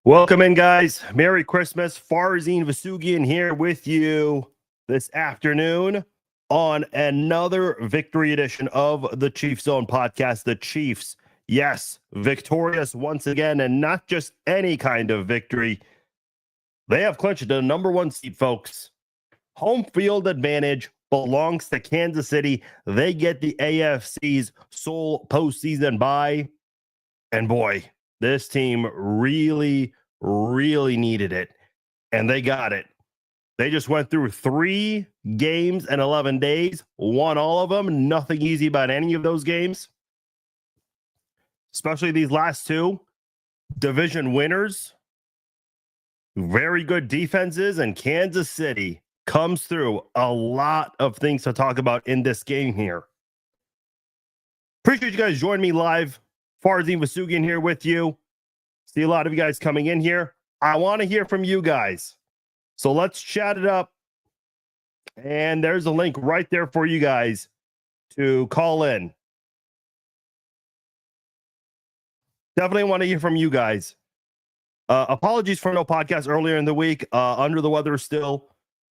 Welcome in, guys. Merry Christmas. Farzine Vasugian here with you this afternoon on another victory edition of the Chiefs Zone podcast. The Chiefs, yes, victorious once again, and not just any kind of victory. They have clinched the number one seed, folks. Home field advantage belongs to Kansas City. They get the AFC's sole postseason bye. And boy, this team really needed it, and they got it. They just went through 3 games in 11 days, won all of them. Nothing easy about any of those games, especially these last 2 division winners. Very good defenses, and Kansas City comes through. A lot of things to talk about in this game here. Appreciate you guys joining me live. Farzine Vasugian here with you. See a lot of you guys coming in here. I want to hear from you guys. So let's chat it up. And there's a link right there for you guys to call in. Definitely want to hear from you guys. Apologies for no podcast earlier in the week. Under the weather still,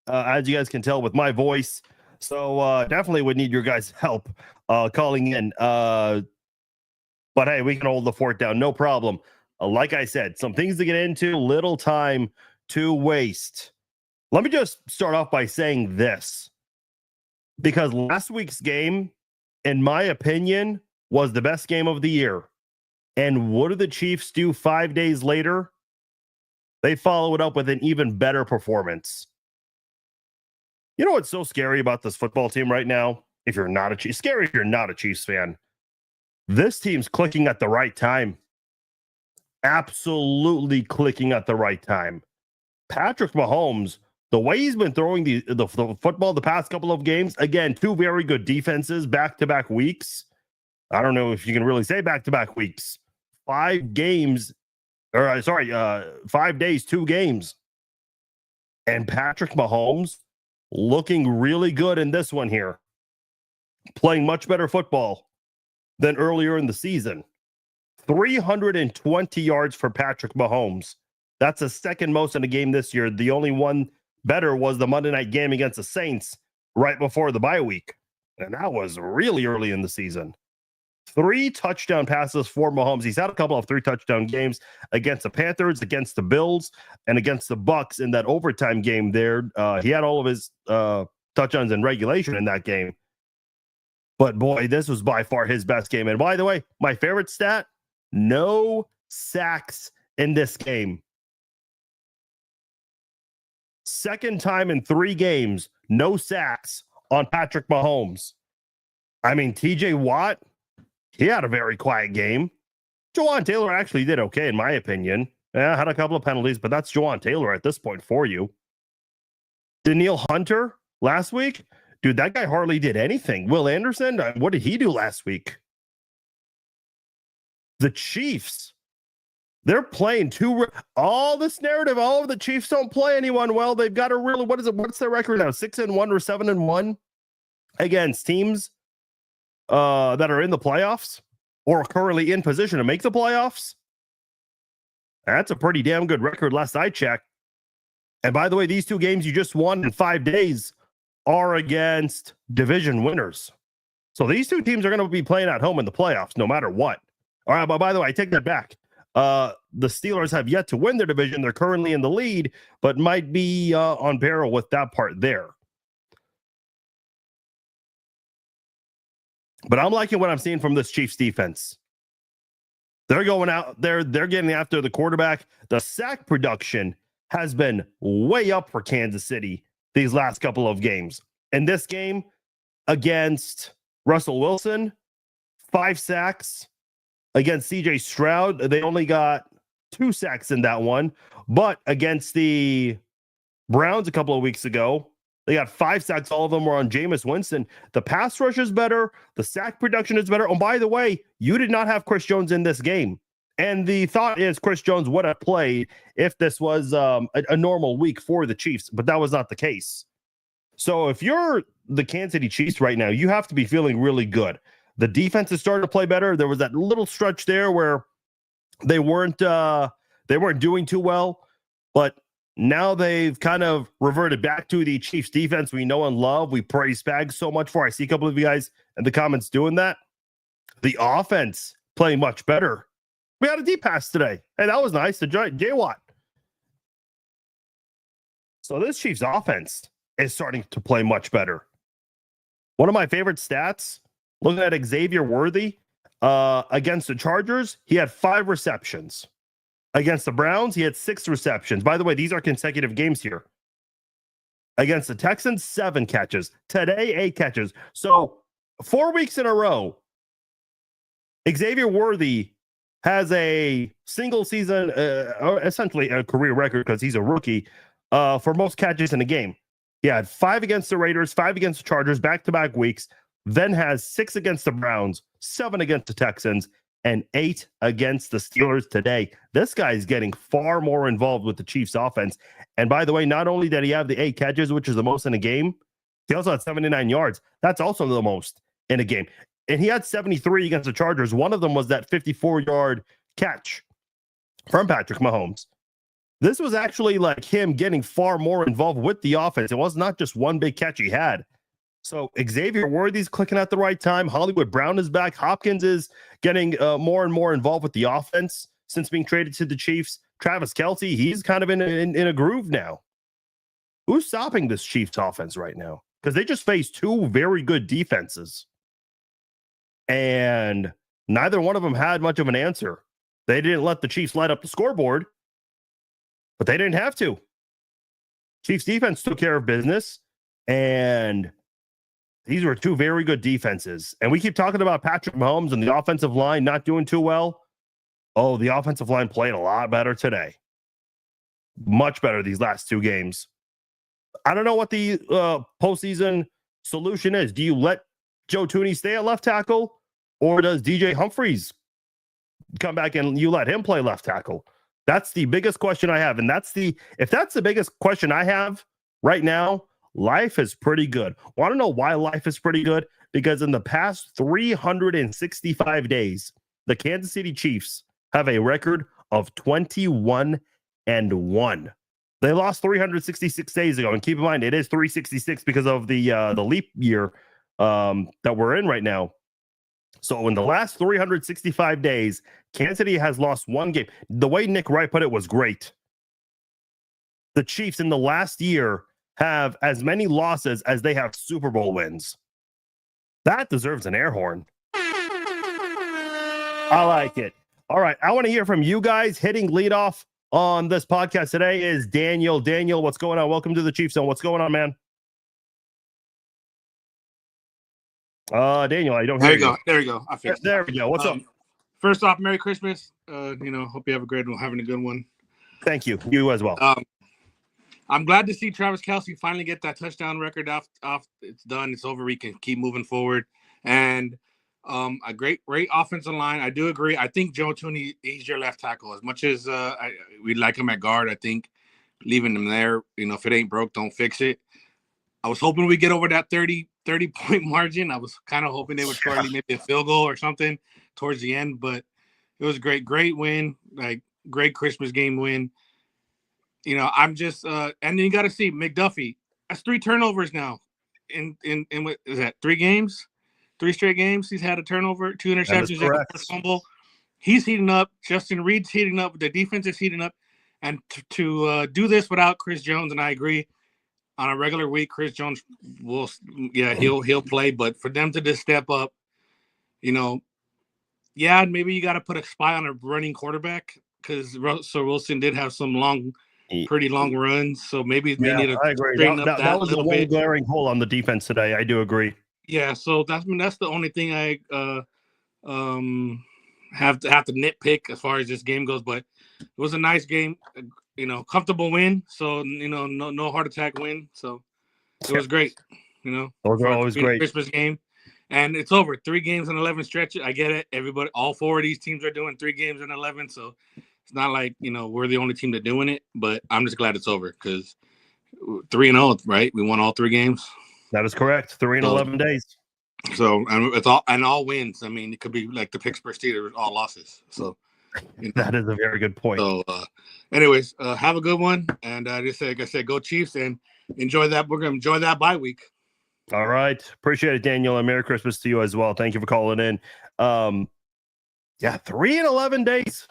as you guys can tell with my voice. So definitely would need your guys' help calling in. But hey, we can hold the fort down. No problem. Like I said, some things to get into, little time to waste. Let me just start off by saying this, because last week's game, in my opinion, was the best game of the year. And what do the Chiefs do 5 days later? They follow it up with an even better performance. You know what's so scary about this football team right now? If you're not a Chiefs, scary if you're not a Chiefs fan. This team's clicking at the right time. Absolutely clicking at the right time. Patrick Mahomes, the way he's been throwing the football the past couple of games, again, 2 very good defenses back-to-back weeks. I don't know if you can really say back-to-back weeks. 5 games, 5 days, 2 games. And Patrick Mahomes looking really good in this one here. Playing much better football than earlier in the season. 320 yards for Patrick Mahomes. That's the second most in a game this year. The only one better was the Monday night game against the Saints right before the bye week. And that was really early in the season. 3 touchdown passes for Mahomes. He's had a couple of 3 touchdown games against the Panthers, against the Bills, and against the Bucks in that overtime game there. He had all of his touchdowns in regulation in that game. But boy, this was by far his best game. And by the way, my favorite stat, no sacks in this game. Second time in 3 games, no sacks on Patrick Mahomes. I mean, TJ Watt, he had a very quiet game. Jawan Taylor actually did okay, in my opinion. Had a couple of penalties, but that's Jawan Taylor at this point for you. Danielle Hunter last week, dude, that guy hardly did anything. Will Anderson, what did he do last week? The Chiefs, they're playing all this narrative. All of the Chiefs don't play anyone well. They've got a really, what's their record now? 6-1 or 7-1 against teams that are in the playoffs or currently in position to make the playoffs. That's a pretty damn good record last I checked. And by the way, these 2 games you just won in 5 days are against division winners. So these 2 teams are going to be playing at home in the playoffs no matter what. All right, but by the way, I take that back. The Steelers have yet to win their division. They're currently in the lead, but might be on barrel with that part there. But I'm liking what I'm seeing from this Chiefs defense. They're going out there. They're getting after the quarterback. The sack production has been way up for Kansas City these last couple of games. In this game against Russell Wilson, 5 sacks. Against CJ Stroud, they only got 2 sacks in that one. But against the Browns a couple of weeks ago, they got 5 sacks. All of them were on Jameis Winston. The pass rush is better. The sack production is better. Oh, by the way, you did not have Chris Jones in this game. And the thought is Chris Jones would have played if this was a normal week for the Chiefs. But that was not the case. So if you're the Kansas City Chiefs right now, you have to be feeling really good. The defense is starting to play better. There was that little stretch there where they weren't They weren't doing too well, but now they've kind of reverted back to the Chiefs defense we know and love. We praise Spags so much for. I see a couple of you guys in the comments doing that. The offense playing much better. We had a deep pass today. Hey, that was nice. The J Watt. So this Chiefs offense is starting to play much better. One of my favorite stats, looking at Xavier Worthy against the Chargers, he had 5 receptions. Against the Browns, he had 6 receptions. By the way, these are consecutive games here. Against the Texans, 7 catches. Today, 8 catches. So 4 weeks in a row, Xavier Worthy has a single season, essentially a career record because he's a rookie, for most catches in a game. He had 5 against the Raiders, 5 against the Chargers, back-to-back weeks, then has 6 against the Browns, 7 against the Texans, and 8 against the Steelers today. This guy is getting far more involved with the Chiefs offense. And by the way, not only did he have the 8 catches, which is the most in a game, he also had 79 yards. That's also the most in a game. And he had 73 against the Chargers. One of them was that 54-yard catch from Patrick Mahomes. This was actually like him getting far more involved with the offense. It was not just one big catch he had. So Xavier Worthy's clicking at the right time. Hollywood Brown is back. Hopkins is getting more and more involved with the offense since being traded to the Chiefs. Travis Kelce, he's kind of in a groove now. Who's stopping this Chiefs offense right now? Because they just faced 2 very good defenses. And neither one of them had much of an answer. They didn't let the Chiefs light up the scoreboard, but they didn't have to. Chiefs defense took care of business, and these were 2 very good defenses. And we keep talking about Patrick Mahomes and the offensive line not doing too well. Oh, the offensive line played a lot better today. Much better these last 2 games. I don't know what the postseason solution is. Do you let Joe Thuney stay at left tackle, or does DJ Humphries come back and you let him play left tackle? That's the biggest question I have. And if that's the biggest question I have right now, life is pretty good. Want to know why life is pretty good? Because in the past 365 days, the Kansas City Chiefs have a record of 21-1. They lost 366 days ago. And keep in mind, it is 366 because of the leap year that we're in right now. So in the last 365 days, Kansas City has lost 1 game. The way Nick Wright put it was great. The Chiefs in the last year have as many losses as they have Super Bowl wins. That deserves an air horn. I like it. All right, I want to hear from you guys. Hitting leadoff on this podcast today is Daniel. Daniel, what's going on? Welcome to the Chiefs Zone. What's going on, man? Daniel, I don't hear you. There you go. I fixed it. There we go. What's up? First off, Merry Christmas. Hope you have a great one, having a good one. Thank you. You as well. I'm glad to see Travis Kelce finally get that touchdown record off. It's done. It's over. We can keep moving forward. And a great offensive line. I do agree. I think Joe Thuney, he's your left tackle. As much as we like him at guard, I think leaving him there, if it ain't broke, don't fix it. I was hoping we get over that 30-point margin. I was kind of hoping they would score maybe a field goal or something towards the end, but it was great win, like great Christmas game win. I'm just and then you got to see McDuffie. That's 3 turnovers now. In what is that? 3 games, 3 straight games. He's had a turnover, 2 interceptions, and a fumble. He's heating up. Justin Reed's heating up. The defense is heating up, and to do this without Chris Jones, and I agree. On a regular week, Chris Jones he'll play, but for them to just step up, maybe you got to put a spy on a running quarterback because Russell Wilson did have some pretty long runs, so maybe they need to straighten up that was a one glaring hole on the defense today. I do agree. Yeah, so that's the only thing I have to nitpick as far as this game goes, but it was a nice game. Comfortable win. So, no heart attack win. So it was great. Those are always great. Christmas game. And it's over. 3 games in 11 stretch. I get it. Everybody, all 4 of these teams are doing 3 games in 11. So it's not like, we're the only team that's doing it. But I'm just glad it's over because 3-0, right? We won all 3 games. That is correct. 3 in 11 days. So, and it's all wins. I mean, it could be like the Pittsburgh Steelers, all losses. So That is a very good point. So, anyways, have a good one, and just like I said, go Chiefs and enjoy that. We're gonna enjoy that bye week. All right, appreciate it, Daniel, and Merry Christmas to you as well. Thank you for calling in. 3 and 11 days.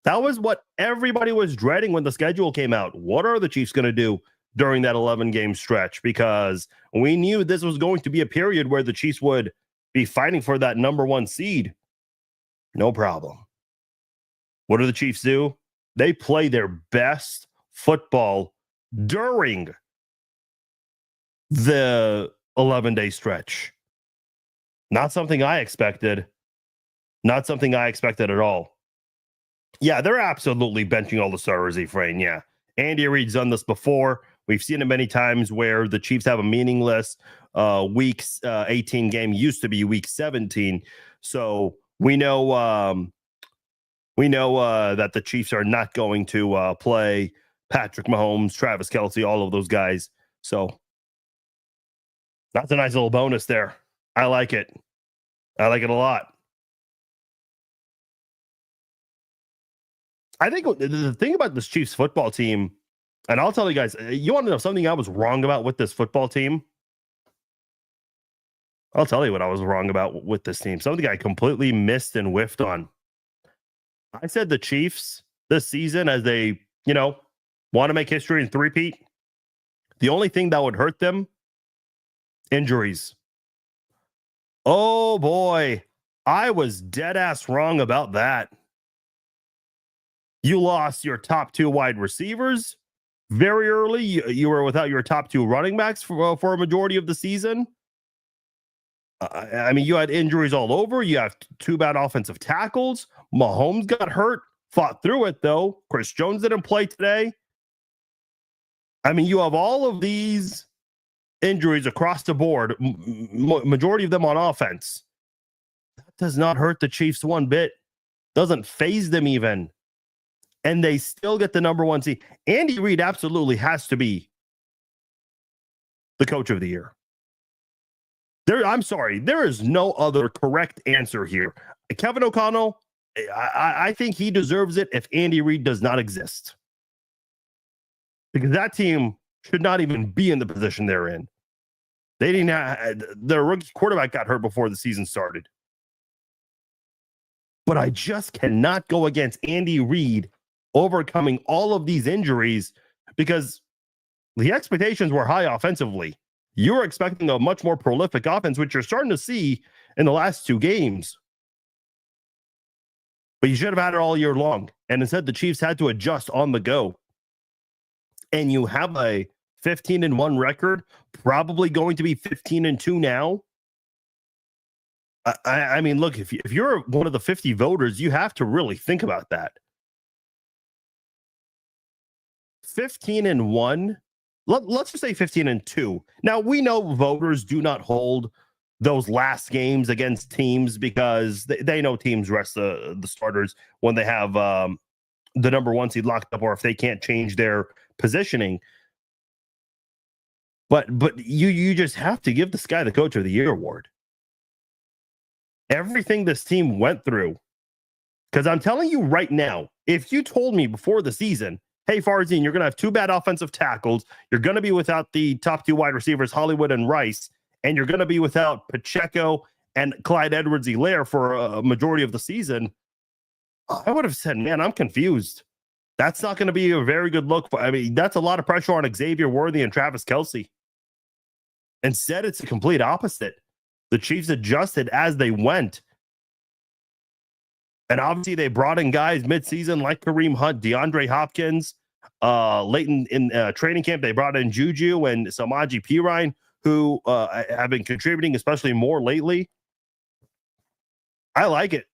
That was what everybody was dreading when the schedule came out. What are the Chiefs going to do during that 11-game stretch? Because we knew this was going to be a period where the Chiefs would be fighting for that number 1 seed. No problem. What do the Chiefs do? They play their best football during the 11-day stretch. Not something I expected. Not something I expected at all. Yeah, they're absolutely benching all the starters, Efrain. Yeah. Andy Reid's done this before. We've seen it many times where the Chiefs have a meaningless week 18 game. Used to be week 17. So we know that the Chiefs are not going to play Patrick Mahomes, Travis Kelce, all of those guys. So that's a nice little bonus there. I like it. I like it a lot. I think the thing about this Chiefs football team, and I'll tell you guys, you want to know something I was wrong about with this football team? I'll tell you what I was wrong about with this team. Something I completely missed and whiffed on. I said the Chiefs this season, as they, want to make history and three-peat, the only thing that would hurt them, injuries. Oh boy, I was dead ass wrong about that. You lost your top 2 wide receivers very early. You were without your top 2 running backs for a majority of the season. You had injuries all over. You have 2 bad offensive tackles. Mahomes got hurt, fought through it, though. Chris Jones didn't play today. You have all of these injuries across the board, majority of them on offense. That does not hurt the Chiefs one bit. Doesn't phase them even. And they still get the number 1 seed. Andy Reid absolutely has to be the coach of the year. I'm sorry. There is no other correct answer here. Kevin O'Connell, I think he deserves it if Andy Reid does not exist. Because that team should not even be in the position they're in. They didn't have, their rookie quarterback got hurt before the season started. But I just cannot go against Andy Reid overcoming all of these injuries because the expectations were high offensively. You were expecting a much more prolific offense, which you're starting to see in the last 2 games. But you should have had it all year long. And instead, the Chiefs had to adjust on the go. And you have a 15-1 record, probably going to be 15-2 now. Look, if you're one of the 50 voters, you have to really think about that. 15-1. Let's just say 15-2. Now, we know voters do not hold those last games against teams because they know teams rest the starters when they have the number 1 seed locked up or if they can't change their positioning. But you just have to give this guy the Coach of the Year award. Everything this team went through. Because I'm telling you right now, if you told me before the season, hey, Farzine, you're going to have 2 bad offensive tackles, you're going to be without the top 2 wide receivers, Hollywood and Rice, and you're going to be without Pacheco and Clyde Edwards-Helaire for a majority of the season, I would have said, man, I'm confused. That's not going to be a very good look. That's a lot of pressure on Xavier Worthy and Travis Kelce. Instead, it's the complete opposite. The Chiefs adjusted as they went. And obviously, they brought in guys midseason like Kareem Hunt, DeAndre Hopkins. Late in training camp, they brought in Juju and Samaje Perine, who have been contributing, especially more lately. I like it.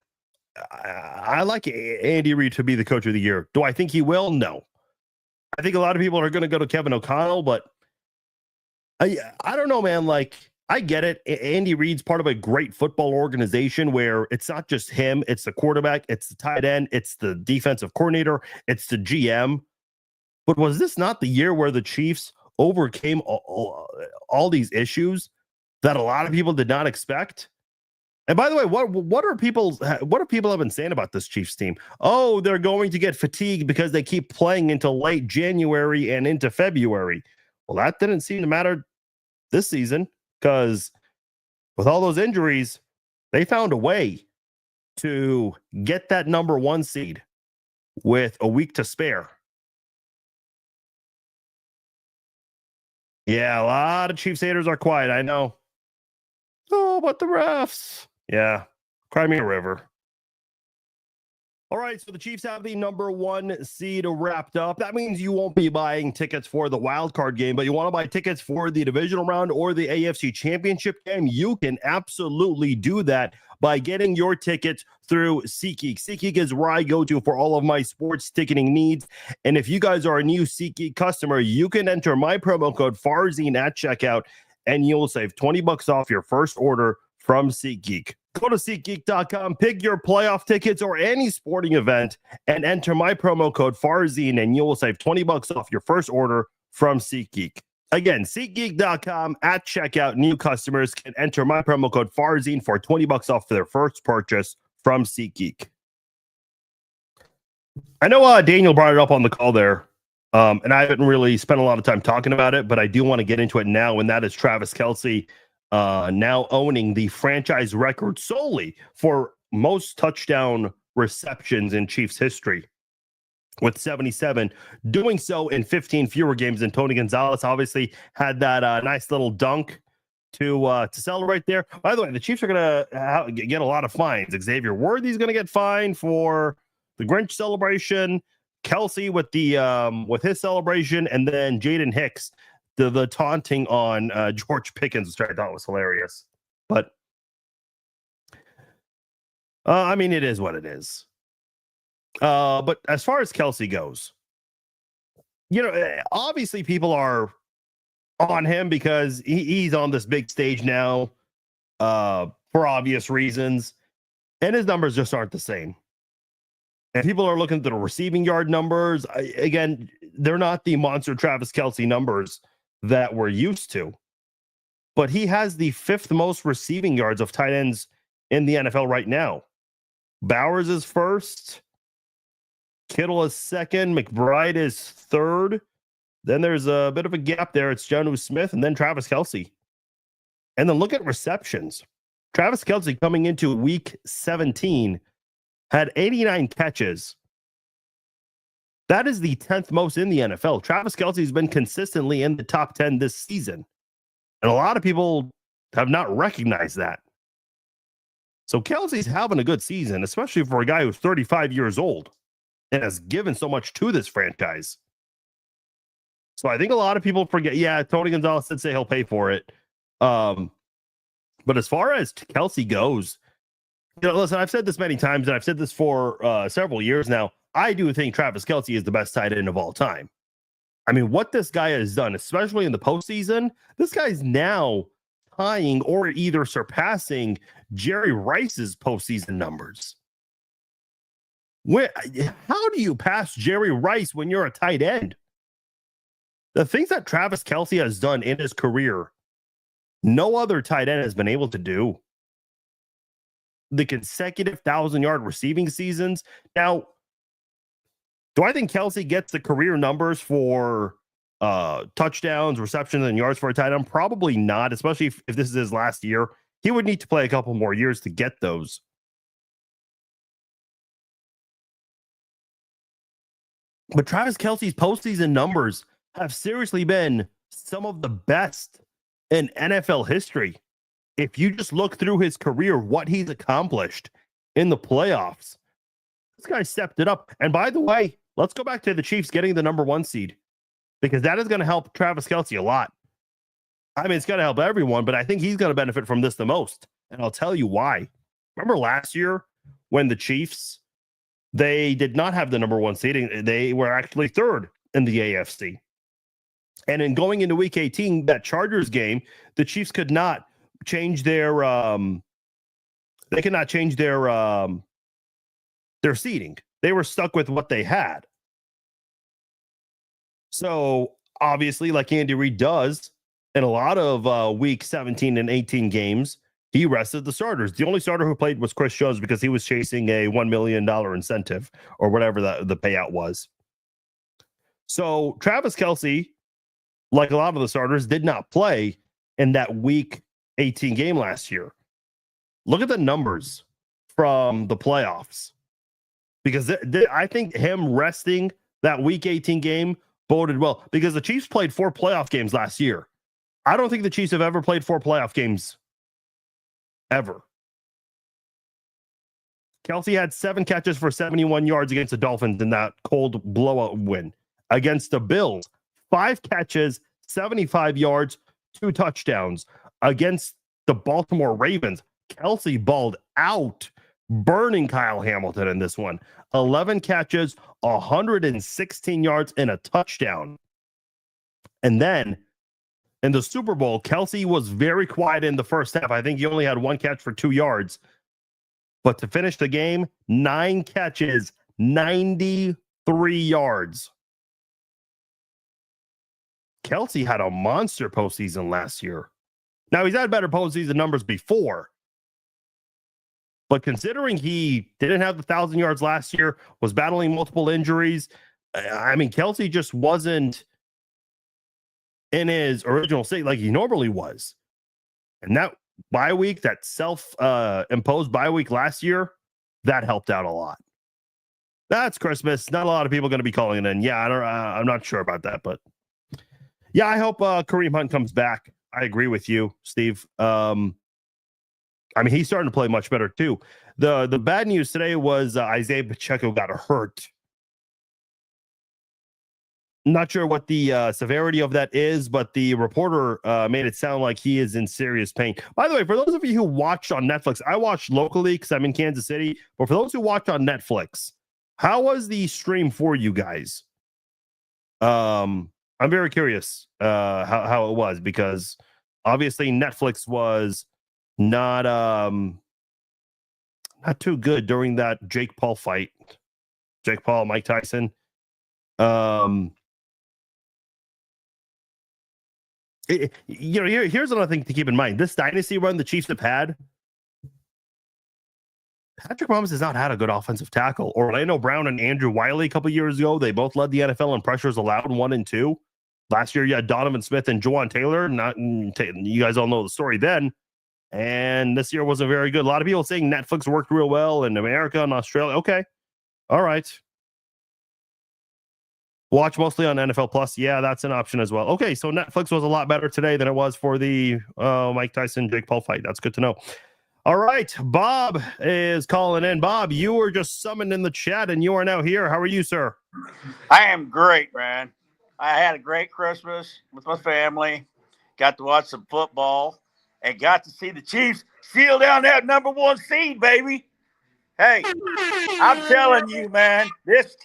I like Andy Reid to be the Coach of the Year. Do I think he will? No. I think a lot of people are going to go to Kevin O'Connell, but I don't know, man. Like, I get it. Andy Reid's part of a great football organization where it's not just him. It's the quarterback. It's the tight end. It's the defensive coordinator. It's the GM. But was this not the year where the Chiefs overcame all these issues that a lot of people did not expect? And by the way, what have people been saying about this Chiefs team? Oh, they're going to get fatigued because they keep playing until late January and into February. Well, that didn't seem to matter this season because with all those injuries, they found a way to get that number 1 seed with a week to spare. Yeah, a lot of Chiefs haters are quiet. I know. Oh, but the refs. Yeah, cry me a river. All right, so the Chiefs have the number 1 seed wrapped up. That means you won't be buying tickets for the wild card game, but you want to buy tickets for the divisional round or the AFC Championship game. You can absolutely do that by getting your tickets through SeatGeek. SeatGeek is where I go to for all of my sports ticketing needs. And if you guys are a new SeatGeek customer, you can enter my promo code Farzine at checkout, and you will save $20 off your first order from SeatGeek. Go to SeatGeek.com, pick your playoff tickets or any sporting event, and enter my promo code Farzine, and you will save $20 off your first order from SeatGeek. Again, SeatGeek.com at checkout. New customers can enter my promo code Farzine for $20 off for their first purchase from SeatGeek. I know Daniel brought it up on the call there, and I haven't really spent a lot of time talking about it, but I do want to get into it now, and that is Travis Kelce now owning the franchise record solely for most touchdown receptions in Chiefs history with 77, doing so in 15 fewer games than Tony Gonzalez. Obviously had that nice little dunk to celebrate there. By the way, the Chiefs are going to get a lot of fines. Xavier Worthy's going to get fined for the Grinch celebration, Kelce with his celebration, and then Jaden Hicks the taunting on George Pickens, which I thought was hilarious. But I mean, it is what it is. But as far as Kelce goes, obviously people are on him because he's on this big stage now for obvious reasons, and his numbers just aren't the same. And people are looking at the receiving yard numbers. Again, they're not the monster Travis Kelce numbers that we're used to, but he has the 5th most receiving yards of tight ends in the NFL right now. Bowers is 1st, Kittle is 2nd, McBride is 3rd. Then there's a bit of a gap there. It's Jonnu Smith and then Travis Kelce. And then look at receptions. Travis Kelce coming into week 17 had 89 catches. That is the 10th most in the NFL. Travis Kelce has been consistently in the top 10 this season. And a lot of people have not recognized that. So Kelce's having a good season, especially for a guy who's 35 years old and has given so much to this franchise. So I think a lot of people forget. Yeah, Tony Gonzalez did say he'll pay for it. But as far as Kelce goes, listen, I've said this many times, and I've said this for several years now. I do think Travis Kelce is the best tight end of all time. I mean, what this guy has done, especially in the postseason, this guy's now tying or either surpassing Jerry Rice's postseason numbers. How do you pass Jerry Rice when you're a tight end? The things that Travis Kelce has done in his career, no other tight end has been able to do. The consecutive 1,000-yard receiving seasons. Now, do I think Kelce gets the career numbers for touchdowns, receptions, and yards for a tight end? Probably not, especially if this is his last year. He would need to play a couple more years to get those. But Travis Kelce's postseason numbers have seriously been some of the best in NFL history. If you just look through his career, what he's accomplished in the playoffs, this guy stepped it up. And by the way, let's go back to the Chiefs getting the number 1 seed, because that is going to help Travis Kelce a lot. I mean, it's going to help everyone, but I think he's going to benefit from this the most. And I'll tell you why. Remember last year when the Chiefs, they did not have the number 1 seeding. They were actually 3rd in the AFC. And in going into week 18, that Chargers game, the Chiefs could not change their seeding. They were stuck with what they had. So obviously, like Andy Reid does in a lot of week 17 and 18 games, he rested the starters. The only starter who played was Chris Jones because he was chasing a $1 million incentive or whatever the payout was. So Travis Kelce, like a lot of the starters, did not play in that week 18 game last year. Look at the numbers from the playoffs. Because I think him resting that week 18 game boded well. Because the Chiefs played 4 playoff games last year. I don't think the Chiefs have ever played 4 playoff games. Ever. Kelce had 7 catches for 71 yards against the Dolphins in that cold blowout win. Against the Bills, 5 catches, 75 yards, 2 touchdowns. Against the Baltimore Ravens, Kelce balled out, burning Kyle Hamilton in this one. 11 catches, 116 yards, and a touchdown. And then in the Super Bowl, Kelce was very quiet in the first half. I think he only had 1 catch for 2 yards. But to finish the game, 9 catches, 93 yards. Kelce had a monster postseason last year. Now, he's had better postseason numbers before. But considering he didn't have the 1,000 yards last year, was battling multiple injuries, I mean, Kelce just wasn't in his original state like he normally was. And that bye week, that self-imposed bye week last year, that helped out a lot. That's Christmas. Not a lot of people going to be calling it in. Yeah, I'm not sure about that, but yeah, I hope Kareem Hunt comes back. I agree with you, Steve. I mean, he's starting to play much better too. The bad news today was Isaiah Pacheco got hurt. Not sure what the severity of that is, but the reporter made it sound like he is in serious pain. By the way, for those of you who watched on Netflix, I watched locally because I'm in Kansas City. But for those who watch on Netflix, how was the stream for you guys? I'm very curious how it was, because obviously Netflix was not too good during that Jake Paul fight. Jake Paul, Mike Tyson. Here's another thing to keep in mind. This dynasty run the Chiefs have had, Patrick Mahomes has not had a good offensive tackle. Orlando Brown and Andrew Wiley a couple years ago, they both led the NFL in pressures allowed 1 and 2. Last year, you had Donovan Smith and Juwan Taylor. You guys all know the story then. And this year wasn't very good. A lot of people saying Netflix worked real well in America and Australia. Okay. All right. Watch mostly on NFL Plus. Yeah, that's an option as well. Okay, so Netflix was a lot better today than it was for the Mike Tyson Jake Paul fight. That's good to know. All right, Bob is calling in. Bob, you were just summoned in the chat, and you are now here. How are you, sir? I am great, man. I had a great Christmas with my family. Got to watch some football and got to see the Chiefs seal down that number 1 seed, baby. Hey, I'm telling you, man, this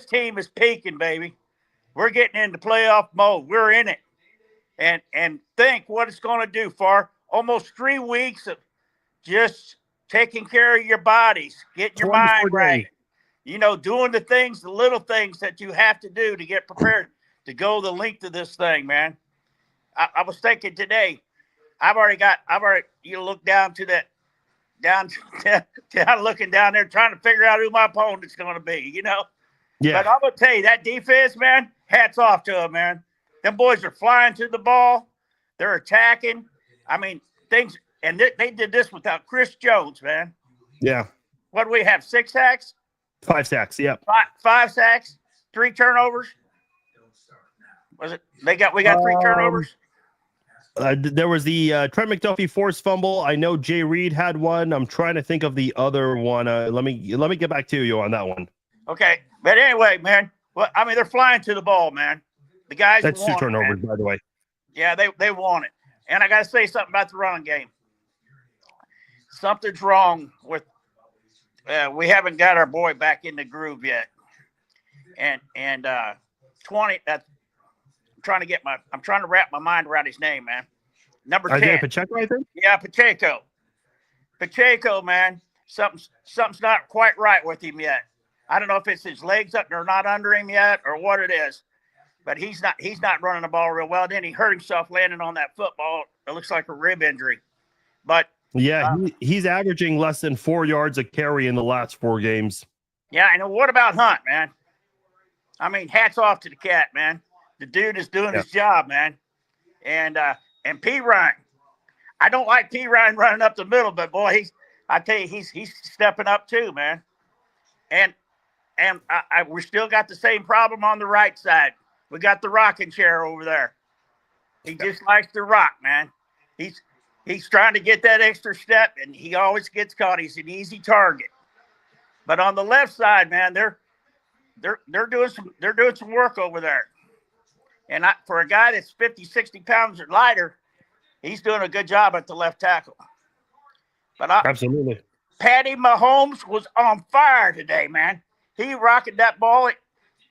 team is peaking, baby. We're getting into playoff mode. We're in it. And think what it's going to do for almost 3 weeks of just taking care of your bodies, getting your mind right. Doing the things, the little things that you have to do to get prepared to go the length of this thing, man. I was thinking today, you look down to that, down looking down there, trying to figure out who my opponent's going to be, Yeah. But I'm going to tell you, that defense, man, hats off to them, man. Them boys are flying to the ball. They're attacking. I mean, things, and they did this without Chris Jones, man. Yeah. What do we have, 6 sacks? 5 sacks, yep. 5 sacks, 3 turnovers. Was it? We got 3 turnovers. There was the Trent McDuffie forced fumble. I know Jay Reed had one. I'm trying to think of the other one. Let me get back to you on that one. Okay, but anyway, man. Well, I mean, they're flying to the ball, man. The guys. That's 2 turnovers, by the way. Yeah, they want it. And I got to say something about the running game. Something's wrong with. We haven't got our boy back in the groove yet. And 20. That's. I'm trying to wrap my mind around his name, man. Number 10. Isaiah Pacheco, I think? Yeah, Pacheco. Pacheco, man. Something's not quite right with him yet. I don't know if it's his legs up or not under him yet or what it is. But he's not running the ball real well. Then he hurt himself landing on that football. It looks like a rib injury. But Yeah, he's averaging less than 4 yards a carry in the last 4 games. Yeah, and what about Hunt, man? I mean, hats off to the cat, man. The dude is doing his job, man. And P. Ryan. I don't like P. Ryan running up the middle, but boy, I tell you, he's stepping up too, man. And we still got the same problem on the right side. We got the rocking chair over there. He just likes to rock, man. He's trying to get that extra step, and he always gets caught. He's an easy target. But on the left side, man, they're doing some work over there. And for a guy that's 50, 60 pounds or lighter, he's doing a good job at the left tackle. But Absolutely. Patty Mahomes was on fire today, man. He rocketed that ball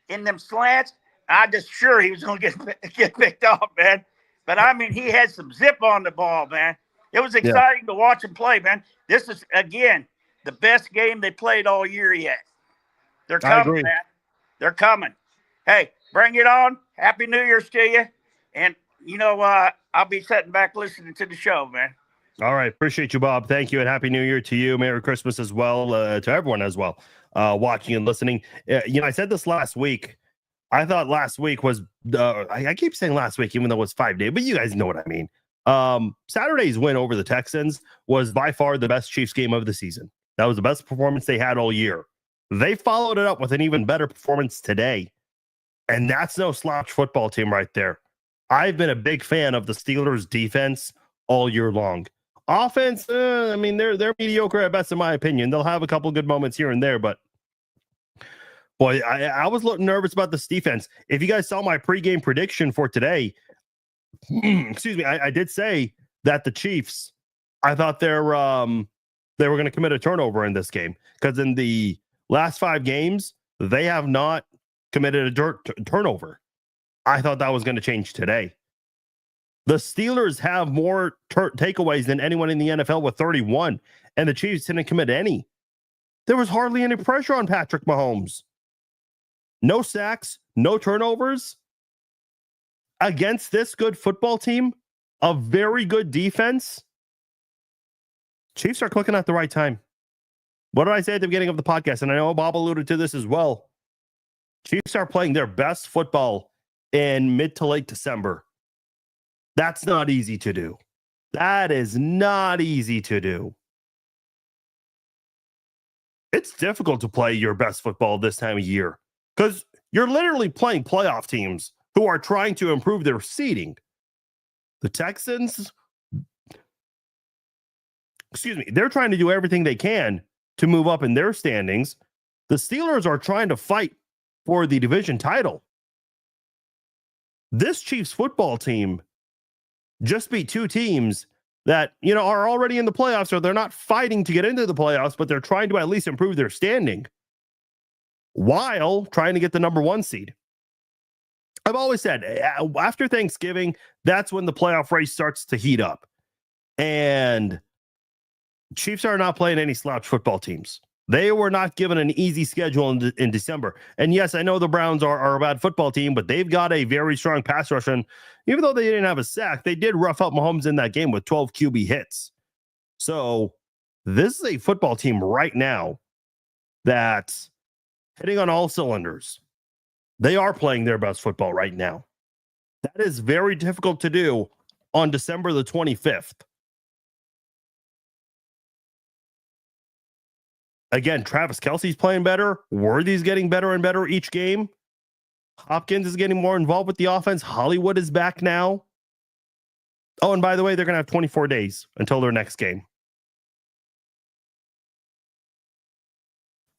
in them slants. I'm just sure he was going to get picked off, man. But, I mean, he had some zip on the ball, man. It was exciting to watch him play, man. This is, again, the best game they played all year yet. They're coming, man. They're coming. Hey, bring it on. Happy New Year's to you. And, I'll be sitting back listening to the show, man. All right. Appreciate you, Bob. Thank you. And Happy New Year to you. Merry Christmas as well, to everyone as well, watching and listening. I said this last week. I thought last week was, I keep saying last week, even though it was 5 days, but you guys know what I mean. Saturday's win over the Texans was by far the best Chiefs game of the season. That was the best performance they had all year. They followed it up with an even better performance today. And that's no slouch football team right there. I've been a big fan of the Steelers defense all year long. Offense, they're mediocre at best in my opinion. They'll have a couple good moments here and there, but boy, I was a little nervous about this defense. If you guys saw my pregame prediction for today, excuse me, I did say that the Chiefs, I thought they were going to commit a turnover in this game because in the last 5 games, they have not committed a turnover. I thought that was going to change today. The Steelers have more takeaways than anyone in the NFL with 31, and the Chiefs didn't commit any. There was hardly any pressure on Patrick Mahomes. No sacks, no turnovers. Against this good football team, a very good defense, Chiefs are clicking at the right time. What did I say at the beginning of the podcast? And I know Bob alluded to this as well. Chiefs are playing their best football in mid to late December. That's not easy to do. That is not easy to do. It's difficult to play your best football this time of year because you're literally playing playoff teams who are trying to improve their seeding. The Texans, they're trying to do everything they can to move up in their standings. The Steelers are trying to fight for the division title. This Chiefs football team just beat 2 teams that, are already in the playoffs, or they're not fighting to get into the playoffs, but they're trying to at least improve their standing while trying to get the number 1 seed. I've always said after Thanksgiving, that's when the playoff race starts to heat up. And Chiefs are not playing any slouch football teams. They were not given an easy schedule in December. And yes, I know the Browns are a bad football team, but they've got a very strong pass rush. And even though they didn't have a sack, they did rough up Mahomes in that game with 12 QB hits. So this is a football team right now that's hitting on all cylinders. They are playing their best football right now. That is very difficult to do on December the 25th. Again, Travis Kelce's playing better. Worthy's getting better and better each game. Hopkins is getting more involved with the offense. Hollywood is back now. Oh, and by the way, they're going to have 24 days until their next game.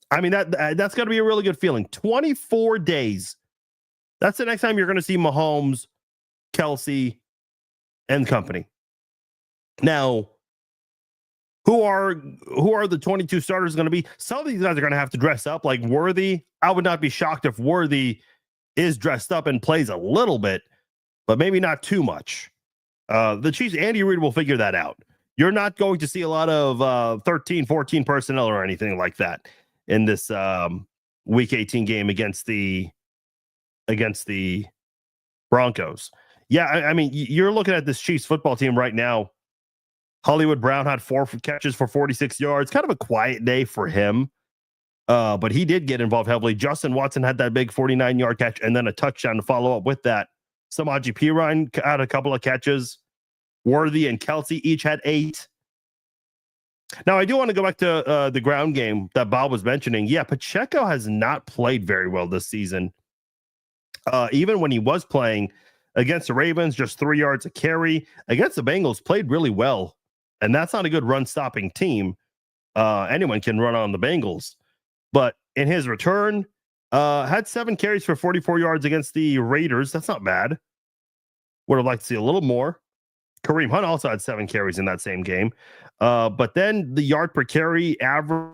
I mean, that's going to be a really good feeling. 24 days. That's the next time you're going to see Mahomes, Kelce, and company. Now, who are the 22 starters going to be? Some of these guys are going to have to dress up like Worthy. I would not be shocked if Worthy is dressed up and plays a little bit, but maybe not too much. The Chiefs, Andy Reid will figure that out. You're not going to see a lot of 13, 14 personnel or anything like that in this Week 18 game against the Broncos. Yeah, I mean, you're looking at this Chiefs football team right now. Hollywood Brown had 4 catches for 46 yards. Kind of a quiet day for him. But he did get involved heavily. Justin Watson had that big 49-yard catch and then a touchdown to follow up with that. Samaje Perine had a couple of catches. Worthy and Kelsey each had 8. Now, I do want to go back to the ground game that Bob was mentioning. Yeah, Pacheco has not played very well this season. Even when he was playing against the Ravens, just 3 yards a carry. Against the Bengals, played really well. And that's not a good run-stopping team. Anyone can run on the Bengals. But in his return, had 7 carries for 44 yards against the Raiders. That's not bad. Would have liked to see a little more. Kareem Hunt also had 7 carries in that same game. But then the yard per carry average.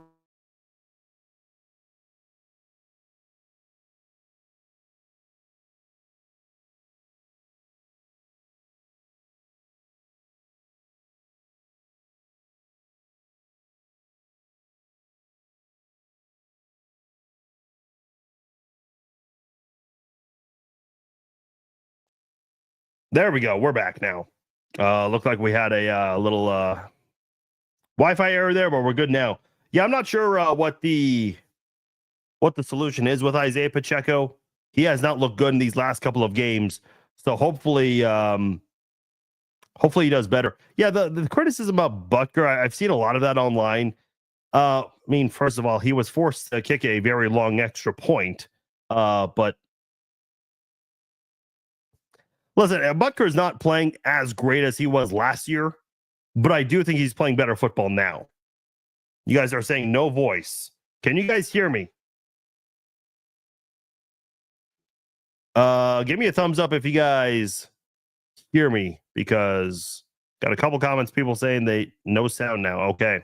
There we go. We're back now. Looked like we had a little Wi-Fi error there, but we're good now. Yeah, I'm not sure what the solution is with Isaiah Pacheco. He has not looked good in these last couple of games, so hopefully he does better. Yeah, the criticism about Butker, I've seen a lot of that online. I mean, first of all, he was forced to kick a very long extra point, but listen, Butker is not playing as great as he was last year, but I do think he's playing better football now. You guys are saying no voice. Can you guys hear me? Give me a thumbs up if you guys hear me, because got a couple comments, people saying they no sound now. Okay.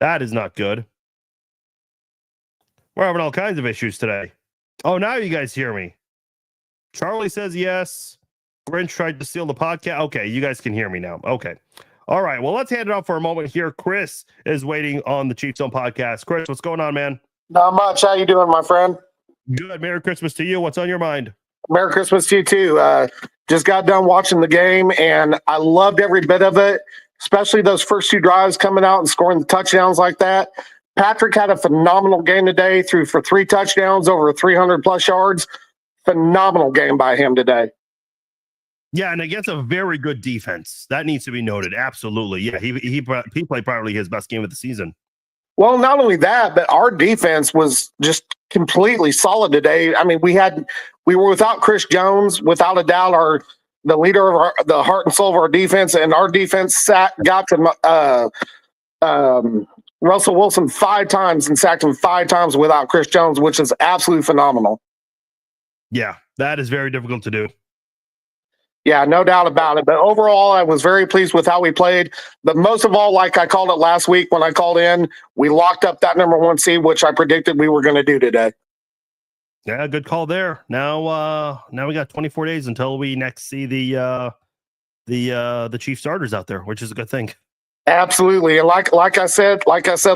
That is not good. We're having all kinds of issues today. Oh, now you guys hear me. Charlie says yes. Grinch tried to steal the podcast. Okay, you guys can hear me now. Okay. All right. Well, let's hand it off for a moment here. Chris is waiting on the Chiefs Zone podcast. Chris, what's going on, man? Not much. How you doing, my friend? Good. Merry Christmas to you. What's on your mind? Merry Christmas to you, too. Just got done watching the game, and I loved every bit of it, especially those first 2 drives coming out and scoring the touchdowns like that. Patrick had a phenomenal game today, threw for 3 touchdowns, over 300-plus yards. Phenomenal game by him today. Yeah, and against a very good defense. That needs to be noted. Absolutely. Yeah, he played probably his best game of the season. Well, not only that, but our defense was just completely solid today. I mean, we were without Chris Jones, without a doubt, the leader of the heart and soul of our defense, and our defense got to Russell Wilson 5 times and sacked him 5 times without Chris Jones, which is absolutely phenomenal. Yeah, that is very difficult to do. Yeah, no doubt about it. But overall, I was very pleased with how we played. But most of all, like I called it last week when I called in, we locked up that number 1 seed, which I predicted we were going to do today. Yeah, good call there. Now we got 24 days until we next see the Chief starters out there, which is a good thing. Absolutely. And like I said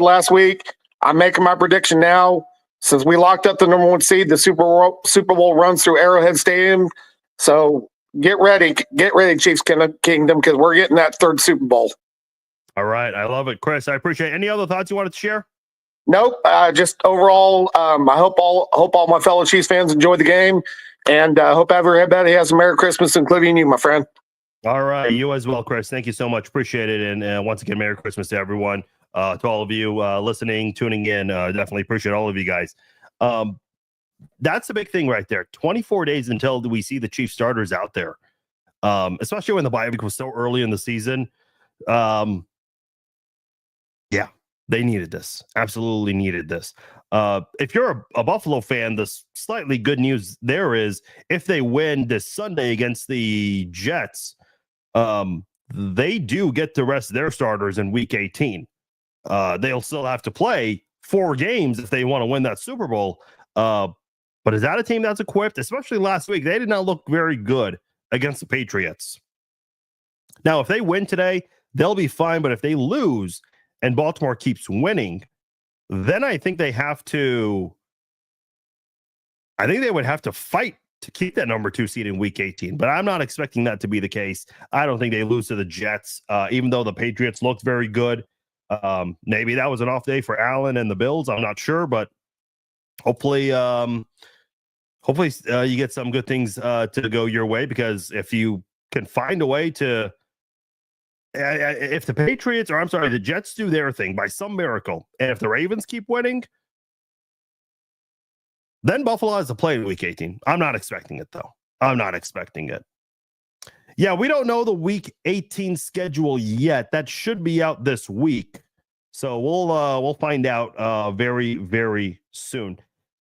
last week, I'm making my prediction now. Since we locked up the number 1 seed, the Super Bowl runs through Arrowhead Stadium. So get ready, Chiefs Kingdom, because we're getting that 3rd Super Bowl. All right, I love it, Chris. I appreciate it. Any other thoughts you wanted to share? Nope. Just overall, I hope all my fellow Chiefs fans enjoy the game, and hope everybody has a Merry Christmas, including you, my friend. All right, you as well, Chris. Thank you so much. Appreciate it, and once again, Merry Christmas to everyone. To all of you listening, tuning in, definitely appreciate all of you guys. That's the big thing right there. 24 days until we see the Chief starters out there, especially when the bye week was so early in the season. Yeah, they needed this. Absolutely needed this. If you're a Buffalo fan, the slightly good news there is if they win this Sunday against the Jets, they do get to rest their starters in Week 18. They'll still have to play 4 games if they want to win that Super Bowl. But is that a team that's equipped? Especially last week, they did not look very good against the Patriots. Now, if they win today, they'll be fine. But if they lose and Baltimore keeps winning, then I think they would have to fight to keep that number 2 seed in week 18, but I'm not expecting that to be the case. I don't think they lose to the Jets, even though the Patriots looked very good. Maybe that was an off day for Allen and the Bills. I'm not sure, but hopefully you get some good things to go your way, because if you can find a way to, if the Patriots, or I'm sorry, the Jets do their thing by some miracle, and if the Ravens keep winning, then Buffalo has to play in week 18. I'm not expecting it, though. I'm not expecting it. Yeah, we don't know the week 18 schedule yet. That should be out this week. So we'll find out very, very soon.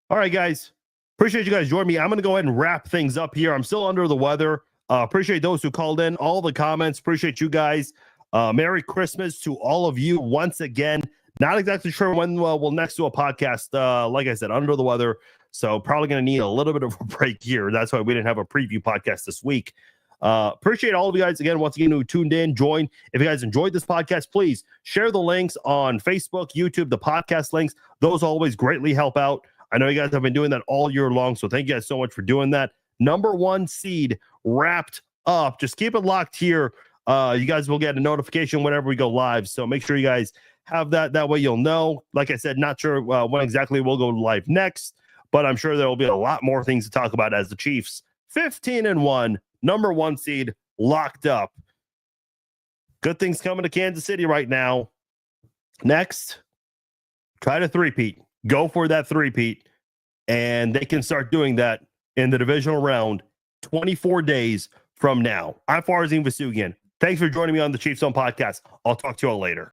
All right, guys. Appreciate you guys joining me. I'm going to go ahead and wrap things up here. I'm still under the weather. Appreciate those who called in, all the comments. Appreciate you guys. Merry Christmas to all of you once again. Not exactly sure when we'll next do a podcast. Like I said, under the weather. So probably going to need a little bit of a break here. That's why we didn't have a preview podcast this week. Appreciate all of you guys again, once again, who tuned in, joined. If you guys enjoyed this podcast, please share the links on Facebook, YouTube, the podcast links. Those always greatly help out. I know you guys have been doing that all year long, so thank you guys so much for doing that. Number 1 seed wrapped up. Just keep it locked here. You guys will get a notification whenever we go live, so make sure you guys have that. That way you'll know. Like I said, not sure when exactly we'll go live next, but I'm sure there will be a lot more things to talk about as the Chiefs 15-1, number 1 seed locked up. Good things coming to Kansas City right now. Next, try to three-peat. Go for that three-peat, and they can start doing that in the divisional round 24 days from now. I'm Farzin Vasugian. Thanks for joining me on the Chiefs Zone podcast. I'll talk to you all later.